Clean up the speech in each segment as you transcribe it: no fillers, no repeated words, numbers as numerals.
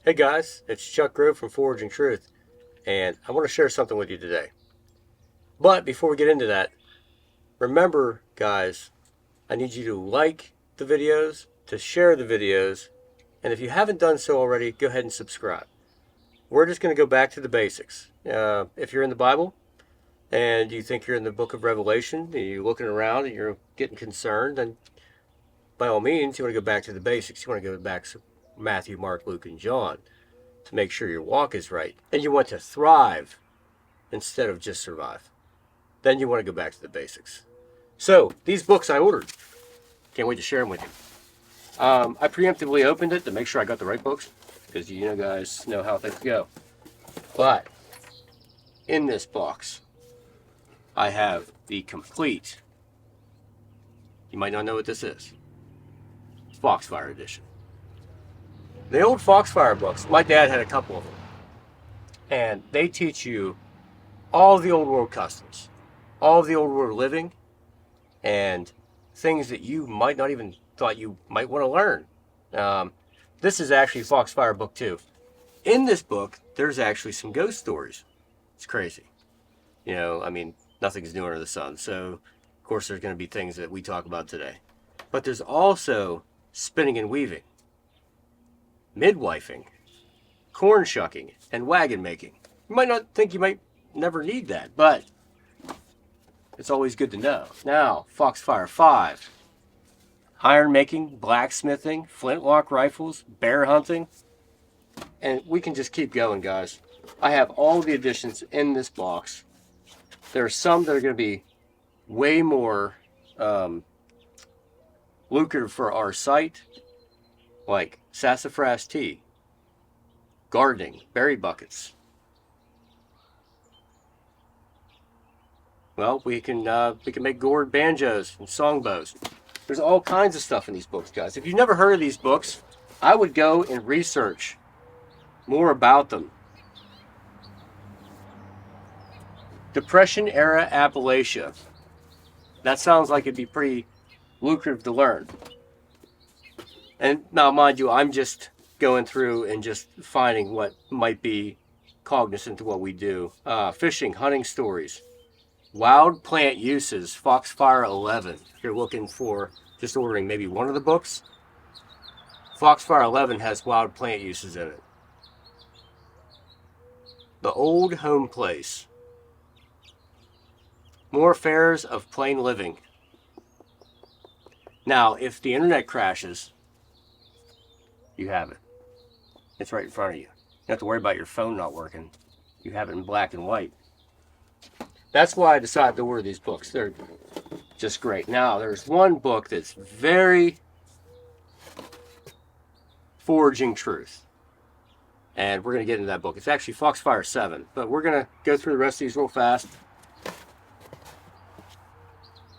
Hey guys, it's Chuck Grove from Foraging Truth, and I want to share something with you today. But before we get into that, remember, guys, I need you to like the videos, to share the videos, and if you haven't done so already, go ahead and subscribe. We're just going to go back to the basics. If you're in the Bible and you think you're in the book of Revelation, and you're looking around and you're getting concerned, then by all means, you want to go back to the basics. You want to go back to Matthew, Mark, Luke, and John to make sure your walk is right. And you want to thrive instead of just survive. Then you want to go back to the basics. So, these books I ordered. Can't wait to share them with you. I preemptively opened it to make sure I got the right books, because you guys know how things go. But, in this box, I have the complete, you might not know what this is, Foxfire edition. The old Foxfire books, my dad had a couple of them, and they teach you all of the old world customs, all of the old world living, and things that you might not even thought you might want to learn. This is actually Foxfire book 2. In this book, there's actually some ghost stories. It's crazy. Nothing's new under the sun, so of course there's going to be things that we talk about today. But there's also spinning and weaving, midwifing, corn shucking, and wagon making. You might not think you might never need that, but it's always good to know. Now, Foxfire 5. Iron making, blacksmithing, flintlock rifles, bear hunting. And we can just keep going, guys. I have all the editions in this box. There are some that are going to be way more lucrative for our site, like sassafras tea, gardening, berry buckets. Well, we can make gourd banjos and songbows. There's all kinds of stuff in these books, guys. If you've never heard of these books, I would go and research more about them. Depression era Appalachia. That sounds like it'd be pretty lucrative to learn. And now, mind you, I'm just going through and just finding what might be cognizant to what we do. Fishing, hunting stories. Wild plant uses, Foxfire 11. If you're looking for just ordering maybe one of the books, Foxfire 11 has wild plant uses in it. The Old Home Place. More affairs of plain living. Now, if the internet crashes, you have it. It's right in front of you. You don't have to worry about your phone not working. You have it in black and white. That's why I decided to order these books. They're just great. Now, there's one book that's very Foraging Truth. And we're going to get into that book. It's actually Foxfire 7. But we're going to go through the rest of these real fast.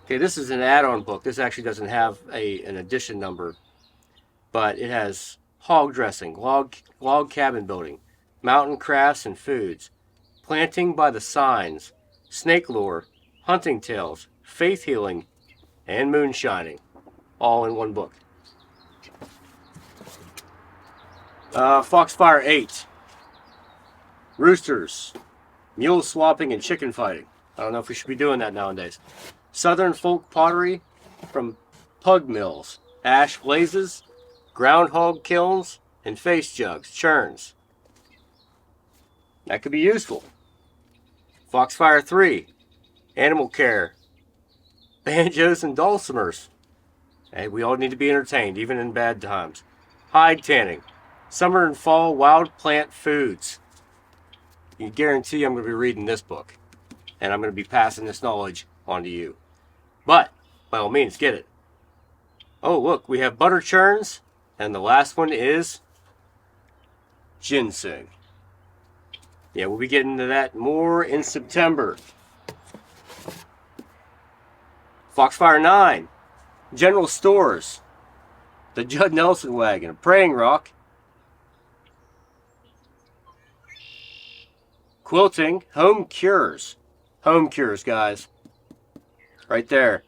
Okay, this is an add-on book. This actually doesn't have an edition number. But it has hog dressing, log cabin building, mountain crafts and foods, planting by the signs, snake lore, hunting tales, faith healing, and moonshining, all in one book. Foxfire 8. Roosters, mule swapping, and chicken fighting. I don't know if we should be doing that nowadays. Southern folk pottery from pug mills, ash blazes, groundhog kilns, and face jugs, churns. That could be useful. Foxfire 3. Animal care, banjos and dulcimers. Hey, we all need to be entertained, even in bad times. Hide tanning, summer and fall wild plant foods. You can guarantee I'm going to be reading this book, and I'm going to be passing this knowledge on to you. But, by all means, get it. Oh, look, we have butter churns, and the last one is ginseng. Yeah, we'll be getting into that more in September. Foxfire 9. General stores. The Judd Nelson wagon. A praying rock. Quilting. Home cures. Home cures, guys. Right there.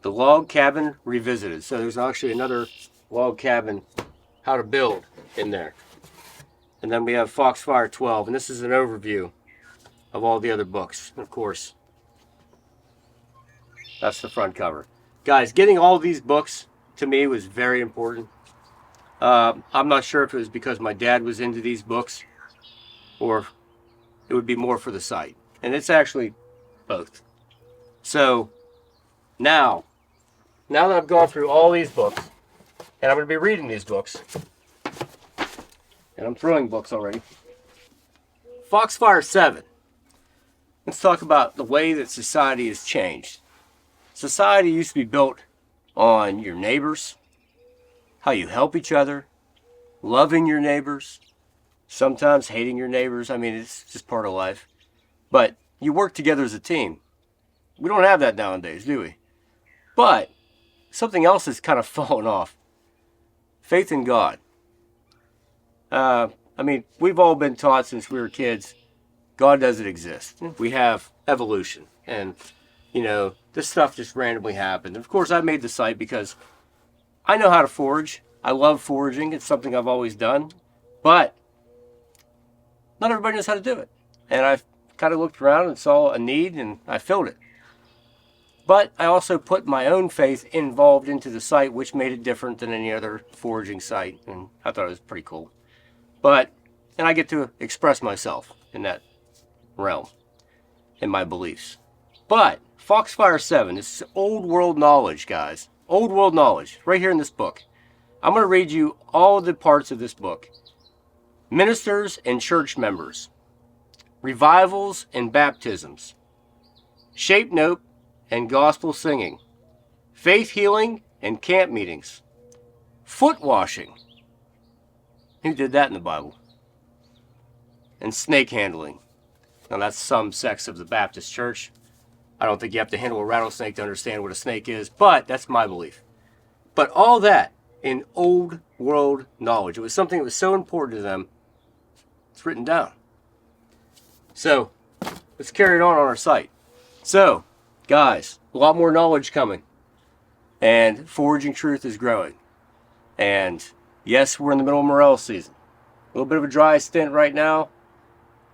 The log cabin revisited. So there's actually another log cabin how to build in there. And then we have Foxfire 12, and this is an overview of all the other books. And of course, that's the front cover. Guys, getting all these books to me was very important. I'm not sure if it was because my dad was into these books or it would be more for the site. And it's actually both. So now that I've gone through all these books, and I'm going to be reading these books, and I'm throwing books already. Foxfire 7. Let's talk about the way that society has changed. Society used to be built on your neighbors, how you help each other, loving your neighbors, sometimes hating your neighbors. I mean, it's just part of life. But you work together as a team. We don't have that nowadays, do we? But something else has kind of fallen off. Faith in God. I mean, we've all been taught since we were kids, God doesn't exist. We have evolution. And, you know, this stuff just randomly happened. Of course, I made the site because I know how to forage. I love foraging. It's something I've always done. But not everybody knows how to do it. And I kind of looked around and saw a need, and I filled it. But I also put my own faith involved into the site, which made it different than any other foraging site. And I thought it was pretty cool. And I get to express myself in that realm, in my beliefs. But Foxfire 7, this is old world knowledge, guys. Old world knowledge, right here in this book. I'm going to read you all the parts of this book. Ministers and church members. Revivals and baptisms. Shape note and gospel singing. Faith healing and camp meetings. Foot washing. Who did that in the Bible? And snake handling. Now that's some sects of the Baptist church. I don't think you have to handle a rattlesnake to understand what a snake is, but that's my belief. But all that in old world knowledge. It was something that was so important to them, it's written down. So, let's carry it on our site. So, guys, a lot more knowledge coming. And Foraging Truth is growing. And yes, we're in the middle of morel season. A little bit of a dry stint right now,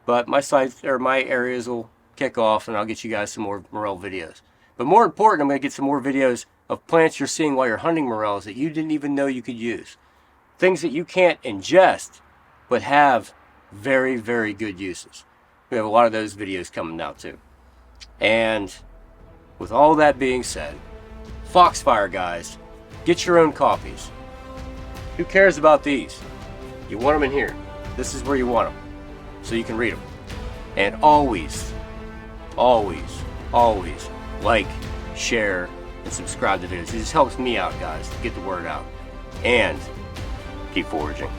but my sites or my areas will kick off and I'll get you guys some more morel videos. But more important, I'm going to get some more videos of plants you're seeing while you're hunting morels that you didn't even know you could use. Things that you can't ingest, but have very, very good uses. We have a lot of those videos coming out too. And with all that being said, Foxfire guys, get your own copies. Who cares about these? You want them in here. This is where you want them, so you can read them. And always, always, always like, share, and subscribe to videos. It just helps me out, guys, to get the word out. And keep foraging.